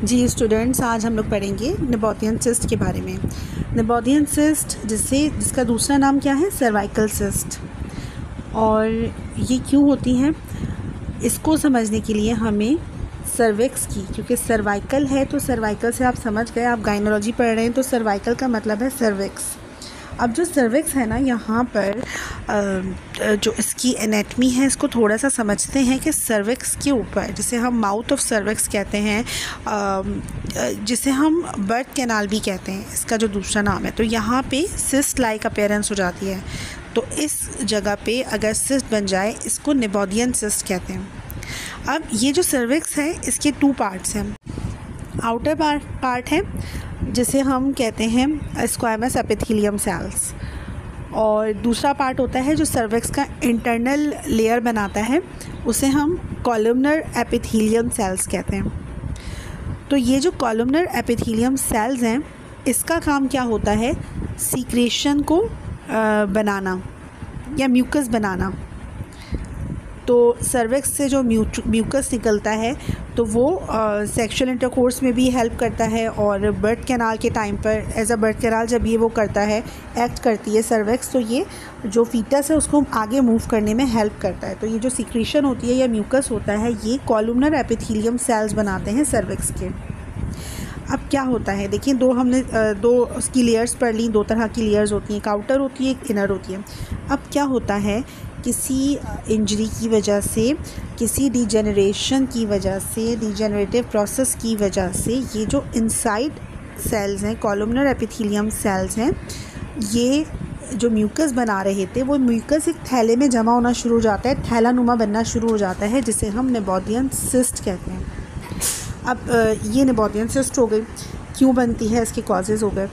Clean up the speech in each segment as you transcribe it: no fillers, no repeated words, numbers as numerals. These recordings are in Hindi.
जी स्टूडेंट्स, आज हम लोग पढ़ेंगे निबोथियन सिस्ट के बारे में। निबोथियन सिस्ट जिसका दूसरा नाम क्या है, सर्वाइकल सिस्ट। और ये क्यों होती हैं, इसको समझने के लिए हमें सर्विक्स की, क्योंकि सर्वाइकल है तो सर्वाइकल से आप समझ गए, आप गायनोलॉजी पढ़ रहे हैं तो सर्वाइकल का मतलब है सर्विक्स। अब जो सर्विक्स है ना, यहाँ पर जो इसकी एनेटमी है इसको थोड़ा सा समझते हैं कि सर्विक्स के ऊपर, जिसे हम माउथ ऑफ सर्विक्स कहते हैं, जिसे हम बर्थ कैनाल भी कहते हैं, इसका जो दूसरा नाम है, तो यहाँ पे सिस्ट लाइक अपीयरेंस हो जाती है। तो इस जगह पे अगर सिस्ट बन जाए, इसको निबोथियन सिस्ट कहते हैं। अब ये जो सर्विक्स है इसके 2 पार्ट्स हैं। आउटर पार्ट है जिसे हम कहते हैं स्क्वैमस एपिथेलियम सेल्स, और दूसरा पार्ट होता है जो सर्विक्स का इंटरनल लेयर बनाता है, उसे हम कॉलमनर एपिथेलियम सेल्स कहते हैं। तो ये जो कॉलमनर एपिथेलियम सेल्स हैं, इसका काम क्या होता है, सीक्रेशन को बनाना या म्यूकस बनाना। तो सर्विक्स से जो म्यूकस निकलता है तो वो सेक्सुअल इंटरकोर्स में भी हेल्प करता है, और बर्थ कैनाल के टाइम पर एज अ बर्थ कैनाल जब ये वो करता है, एक्ट करती है सर्विक्स, तो ये जो फीटस है उसको आगे मूव करने में हेल्प करता है। तो ये जो सीक्रेशन होती है या म्यूकस होता है, ये कॉलमनर एपिथेलियम सेल्स बनाते हैं सर्विक्स के। अब क्या होता है, देखिए हमने दो उसकी लेयर्स पढ़ ली। 2 तरह की लेयर्स होती हैं, एक आउटर होती है, एक इनर होती है। अब क्या होता है, किसी इंजरी की वजह से, किसी डिजेनरेशन की वजह से, डिजेनरेटिव प्रोसेस की वजह से, ये जो इनसाइड सेल्स हैं, कॉलमनर एपिथेलियम सेल्स हैं, ये जो म्यूकस बना रहे थे, वो म्यूकस एक थैले में जमा होना शुरू हो जाता है, थैलानुमा बनना शुरू हो जाता है, जिसे हम निबोथियन सिस्ट कहते हैं। अब ये निबोथियन सिस्ट हो गई, क्यों बनती है, इसके कॉजेज़ हो गए।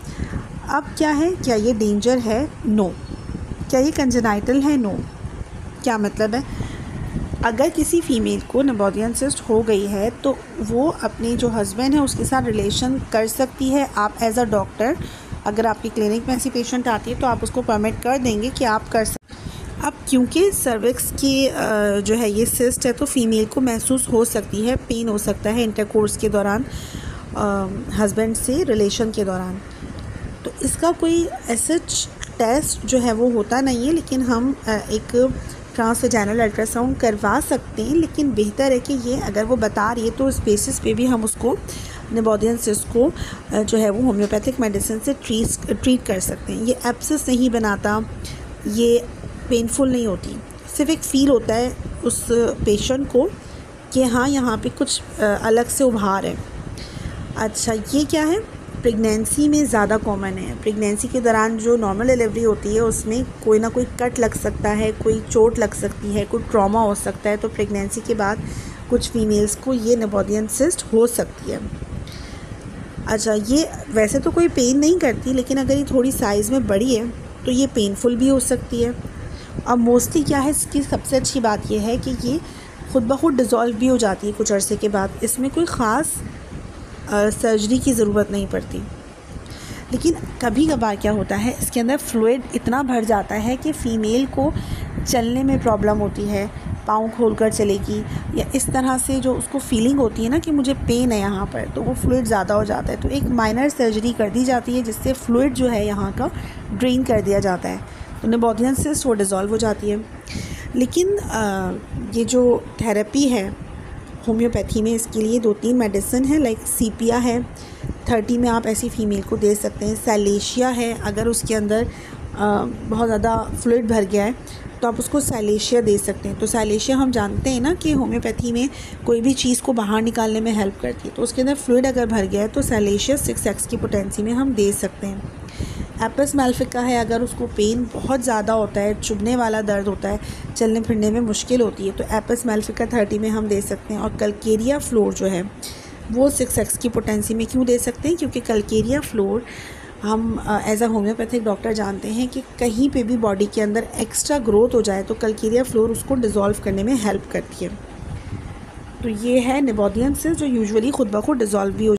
अब क्या है, क्या ये डेंजर है? नो। क्या ये कंजेनाइटल है? नो। क्या मतलब है, अगर किसी फ़ीमेल को निबोथियन सिस्ट हो गई है तो वो अपने जो हस्बैंड है उसके साथ रिलेशन कर सकती है। आप एज अ डॉक्टर, अगर आपकी क्लिनिक में ऐसी पेशेंट आती है तो आप उसको परमिट कर देंगे कि आप कर सकते। अब क्योंकि सर्विक्स की जो है ये सिस्ट है, तो फीमेल को महसूस हो सकती है, पेन हो सकता है इंटरकोर्स के दौरान, हस्बैंड से रिलेशन के दौरान। तो इसका कोई ऐसा टेस्ट जो है वो होता नहीं है, लेकिन हम एक ट्रांसवेजाइनल अल्ट्रासाउंड करवा सकते हैं। लेकिन बेहतर है कि ये अगर वो बता रही है तो उस बेसिस पे भी हम उसको निबोथियन सिस्ट को जो है वो होम्योपैथिक मेडिसिन से ट्रीट कर सकते हैं। ये एब्सेस नहीं बनाता, ये पेनफुल नहीं होती, सिर्फ एक फ़ील होता है उस पेशेंट को कि हाँ यहाँ पे कुछ अलग से उभार है। अच्छा, ये क्या है, प्रेगनेंसी में ज़्यादा कॉमन है। प्रेगनेंसी के दौरान जो नॉर्मल डिलीवरी होती है उसमें कोई ना कोई कट लग सकता है, कोई चोट लग सकती है, कोई ट्रॉमा हो सकता है। तो प्रेगनेंसी के बाद कुछ फीमेल्स को ये निबोथियन सिस्ट हो सकती है। अच्छा, ये वैसे तो कोई पेन नहीं करती, लेकिन अगर ये थोड़ी साइज़ में बड़ी है तो ये पेनफुल भी हो सकती है। अब मोस्टली क्या है, इसकी सबसे अच्छी बात यह है कि ये खुद ब खुद डिज़ोल्व भी हो जाती है कुछ अरसे के बाद। इसमें कोई ख़ास सर्जरी की ज़रूरत नहीं पड़ती। लेकिन कभी कभार क्या होता है, इसके अंदर फ्लूइड इतना भर जाता है कि फ़ीमेल को चलने में प्रॉब्लम होती है, पाँव खोलकर चलेगी, या इस तरह से जो उसको फीलिंग होती है ना कि मुझे पेन है यहाँ पर, तो वो फ्लूइड ज़्यादा हो जाता है। तो एक माइनर सर्जरी कर दी जाती है जिससे फ्लूइड जो है यहाँ का ड्रेन कर दिया जाता है, तो निबोथियन सिस्ट वो डिज़ोल्व हो जाती है। लेकिन ये जो थेरेपी है होम्योपैथी में, इसके लिए 2-3 मेडिसिन है, लाइक सीपिया है, 30 में आप ऐसी फ़ीमेल को दे सकते हैं। सैलेशिया है, अगर उसके अंदर बहुत ज़्यादा फ्लूइड भर गया है तो आप उसको सैलेशिया दे सकते हैं। तो सैलेशिया हम जानते हैं ना कि होम्योपैथी में कोई भी चीज़ को बाहर निकालने में हेल्प करती है, तो उसके अंदर फ्लूइड अगर भर गया है तो सैलेशिया 6x की पोटेंसी में हम दे सकते हैं। एपिस मेलिफिका है, अगर उसको पेन बहुत ज़्यादा होता है, चुभने वाला दर्द होता है, चलने फिरने में मुश्किल होती है, तो एपिस मेलिफिका 30 में हम दे सकते हैं। और कल्केरिया फ्लोर जो है वो 6x की पोटेंसी में क्यों दे सकते हैं, क्योंकि कल्केरिया फ्लोर हम एज अ होम्योपैथिक डॉक्टर जानते हैं कि कहीं पे भी बॉडी के अंदर एक्स्ट्रा ग्रोथ हो जाए तो कल्केरिया फ्लोर उसको डिज़ोल्व करने में हेल्प करती है। तो ये है निबोथियन सिस्ट जो यूजुअली खुद ब खुद डिज़ोल्व भी हो